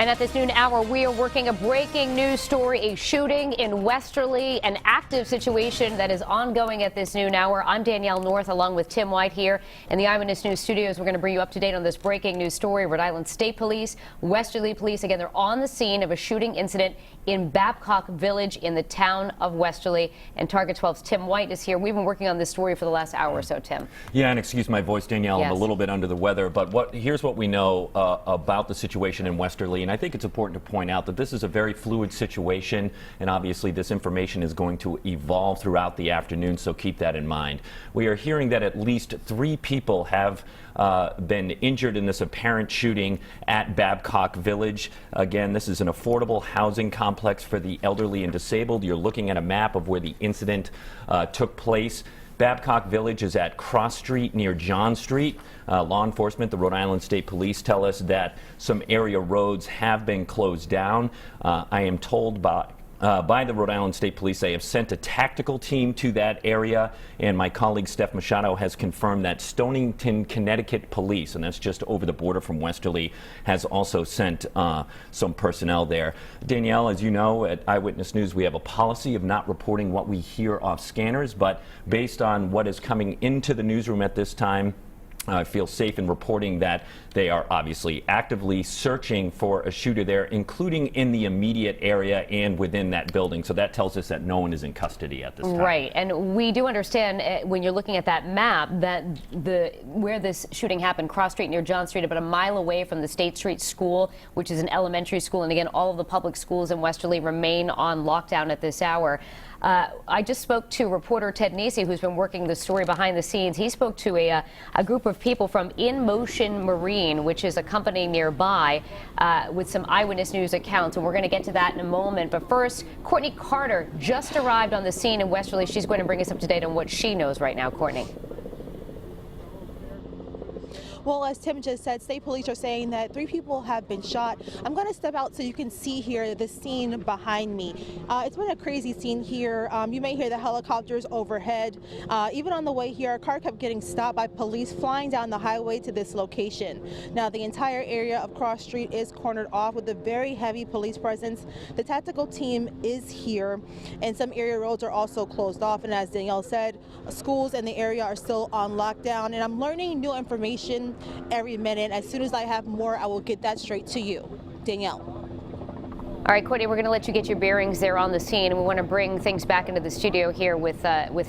And at this noon hour, we are working a breaking news story, a shooting in Westerly, an active situation that is ongoing at this noon hour. I'm Danielle North, along with Tim White here in the Eyewitness News studios. We're going to bring you up to date on this breaking news story. Rhode Island State Police, Westerly Police, again, they're on the scene of a shooting incident in Babcock Village in the town of Westerly. And Target 12's Tim White is here. We've been working on this story for the last hour or so, Tim. Yeah, and excuse my voice, Danielle, Yes. I'm a little bit under the weather, but here's what we know about the situation in Westerly. And I think it's important to point out that this is a very fluid situation, and obviously this information is going to evolve throughout the afternoon, so keep that in mind. We are hearing that at least 3 people have been injured in this apparent shooting at Babcock Village. Again, this is an affordable housing complex for the elderly and disabled. You're looking at a map of where the incident took place. Babcock Village is at Cross Street near John Street. Law enforcement, the Rhode Island State Police, tell us that some area roads have been closed down. I am told by the Rhode Island State Police they have sent a tactical team to that area, and my colleague Steph Machado has confirmed that Stonington, Connecticut Police, and that's just over the border from Westerly, has also sent some personnel there. Danielle, as you know, at Eyewitness News we have a policy of not reporting what we hear off scanners, but based on what is coming into the newsroom at this time, I feel safe in reporting that they are obviously actively searching for a shooter there, including in the immediate area and within that building. So that tells us that no one is in custody at this time. Right, and we do understand when you're looking at that map that where this shooting happened, Cross Street near John Street, about a mile away from the State Street School, which is an elementary school. And again, all of the public schools in Westerly remain on lockdown at this hour. I just spoke to reporter Ted Nesi, who's been working the story behind the scenes. He spoke to a group of people from In Motion Marine, which is a company nearby, with some Eyewitness News accounts, and we're going to get to that in a moment. But first, Courtney Carter just arrived on the scene in Westerly. She's going to bring us up to date on what she knows right now. Courtney. Well, as Tim just said, state police are saying that 3 people have been shot. I'm going to step out so you can see here the scene behind me. It's been a crazy scene here. You may hear the helicopters overhead. Even on the way here, a car kept getting stopped by police flying down the highway to this location. Now, the entire area of Cross Street is cornered off with a very heavy police presence. The tactical team is here, and some area roads are also closed off. And as Danielle said, schools in the area are still on lockdown. And I'm learning new information every minute. As soon as I have more, I will get that straight to you. Danielle. All right, Courtney, we're going to let you get your bearings there on the scene, and we want to bring things back into the studio here with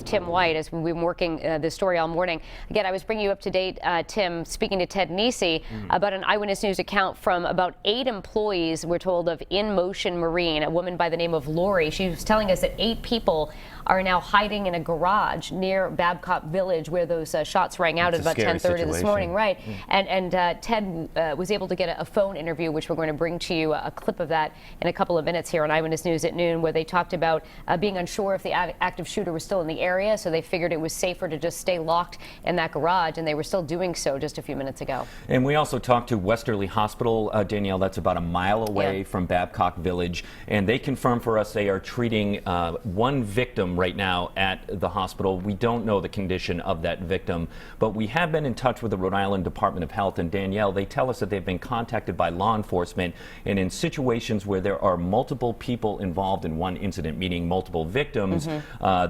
Tim White as we've been working this story all morning. Again, I was bringing you up to date, Tim, speaking to Ted Nesi about an Eyewitness News account from about 8 employees, we're told, of In Motion Marine, a woman by the name of Lori. She was telling us that 8 people are now hiding in a garage near Babcock Village where those shots rang out at about 10:30 this morning. Right. And Ted was able to get a phone interview, which we're going to bring to you, a clip of that in a couple of minutes here on Eyewitness News at noon, where they talked about being unsure if the active shooter was still in the area, so they figured it was safer to just stay locked in that garage, and they were still doing so just a few minutes ago. And we also talked to Westerly Hospital, Danielle, that's about a mile away from Babcock Village, and they confirmed for us they are treating 1 victim right now at the hospital. We don't know the condition of that victim, but we have been in touch with the Rhode Island Department of Health, and Danielle, they tell us that they've been contacted by law enforcement, and in situations where there are multiple people involved in one incident, meaning multiple victims,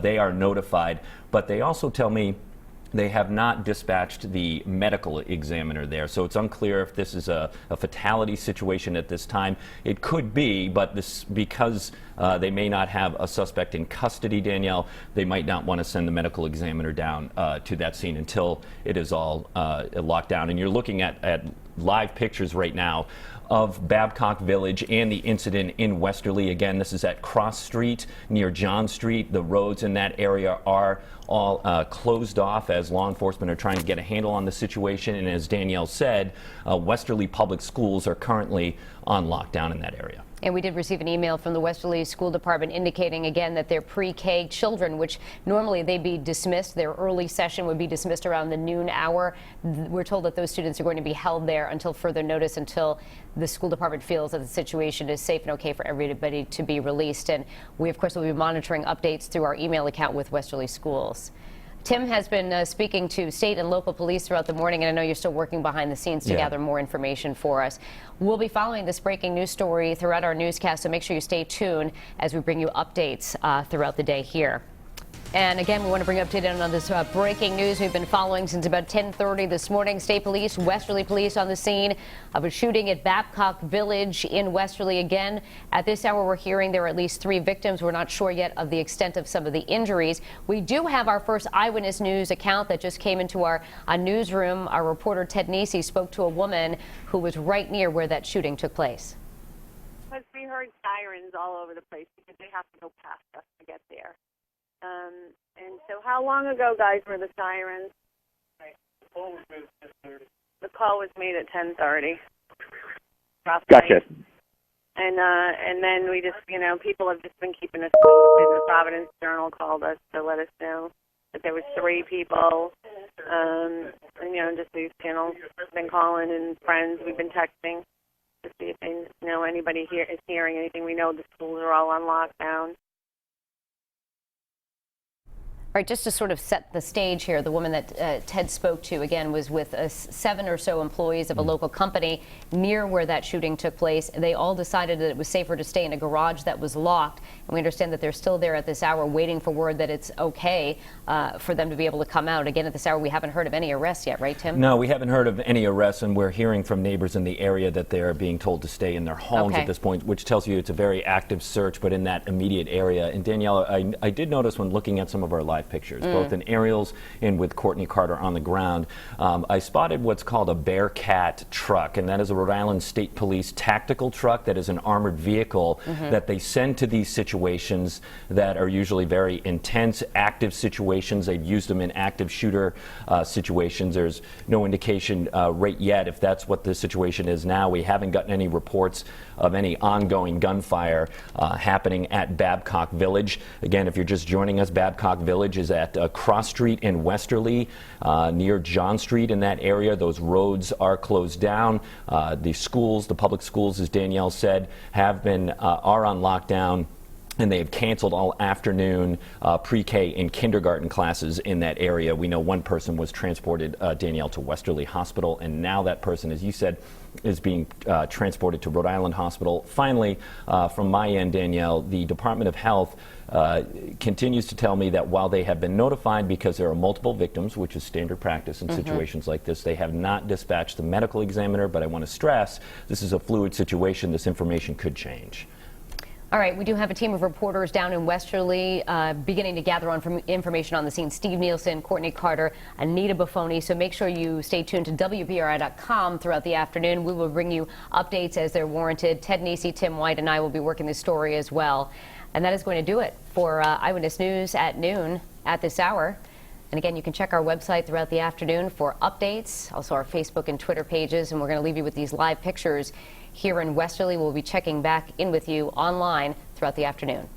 they are notified. But they also tell me they have not dispatched the medical examiner there, so it's unclear if this is a fatality situation at this time. It could be, but this because they may not have a suspect in custody, Danielle, they might not want to send the medical examiner down to that scene until it is all locked down. And you're looking at live pictures right now of Babcock Village and the incident in Westerly. Again, this is at Cross Street near John Street. The roads in that area are all closed off as law enforcement are trying to get a handle on the situation. And as Danielle said, Westerly Public Schools are currently on lockdown in that area. And we did receive an email from the Westerly School Department indicating again that their pre-K children, which normally they'd be dismissed, their early session would be dismissed around the noon hour. We're told that those students are going to be held there until further notice, until the school department feels that the situation is safe and okay for everybody to be released. And we, of course, will be monitoring updates through our email account with Westerly Schools. Tim has been speaking to state and local police throughout the morning, and I know you're still working behind the scenes to gather more information for us. We'll be following this breaking news story throughout our newscast, so make sure you stay tuned as we bring you updates throughout the day here. And again, we want to bring you up to date on this breaking news we've been following since about 10:30 this morning. State Police, Westerly Police on the scene of a shooting at Babcock Village in Westerly. Again, at this hour, we're hearing there are at least 3 victims. We're not sure yet of the extent of some of the injuries. We do have our first eyewitness news account that just came into our newsroom. Our reporter Ted Nisi spoke to a woman who was right near where that shooting took place. Because we heard sirens all over the place because they have to go past us to get there. And so how long ago, guys, were the sirens? The call was made at 10:30. Gotcha. And then we just, people have just been keeping us posted. The Providence Journal called us to let us know that there was 3 people. And, just these channels have been calling, and friends we've been texting to see if they know anybody here is hearing anything. We know the schools are all on lockdown. All right, just to sort of set the stage here, the woman that Ted spoke to, again, was with 7 or so employees of a local company near where that shooting took place. They all decided that it was safer to stay in a garage that was locked. And we understand that they're still there at this hour waiting for word that it's okay for them to be able to come out. Again, at this hour, we haven't heard of any arrests yet, right, Tim? No, we haven't heard of any arrests, and we're hearing from neighbors in the area that they're being told to stay in their homes at this point, which tells you it's a very active search, but in that immediate area. And Danielle, I did notice when looking at some of our live pictures, both in aerials and with Courtney Carter on the ground, I spotted what's called a Bearcat truck, and that is a Rhode Island State Police tactical truck that is an armored vehicle that they send to these situations that are usually very intense, active situations. They've used them in active shooter situations. There's no indication right yet if that's what the situation is now. We haven't gotten any reports of any ongoing gunfire happening at Babcock Village. Again, if you're just joining us, Babcock Village is at Cross Street in Westerly, near John Street in that area. Those roads are closed down. The schools, the public schools, as Danielle said, are on lockdown. And they have canceled all afternoon pre-K and kindergarten classes in that area. We know one person was transported, Danielle, to Westerly Hospital, and now that person, as you said, is being transported to Rhode Island Hospital. Finally, from my end, Danielle, the Department of Health continues to tell me that while they have been notified because there are multiple victims, which is standard practice in situations like this, they have not dispatched the medical examiner. But I want to stress, this is a fluid situation. This information could change. All right, we do have a team of reporters down in Westerly beginning to gather information on the scene. Steve Nielsen, Courtney Carter, Anita Buffoni. So make sure you stay tuned to WBRI.com throughout the afternoon. We will bring you updates as they're warranted. Ted Nisi, Tim White, and I will be working this story as well. And that is going to do it for Eyewitness News at noon at this hour. And again, you can check our website throughout the afternoon for updates, also our Facebook and Twitter pages. And we're going to leave you with these live pictures here in Westerly. We'll be checking back in with you online throughout the afternoon.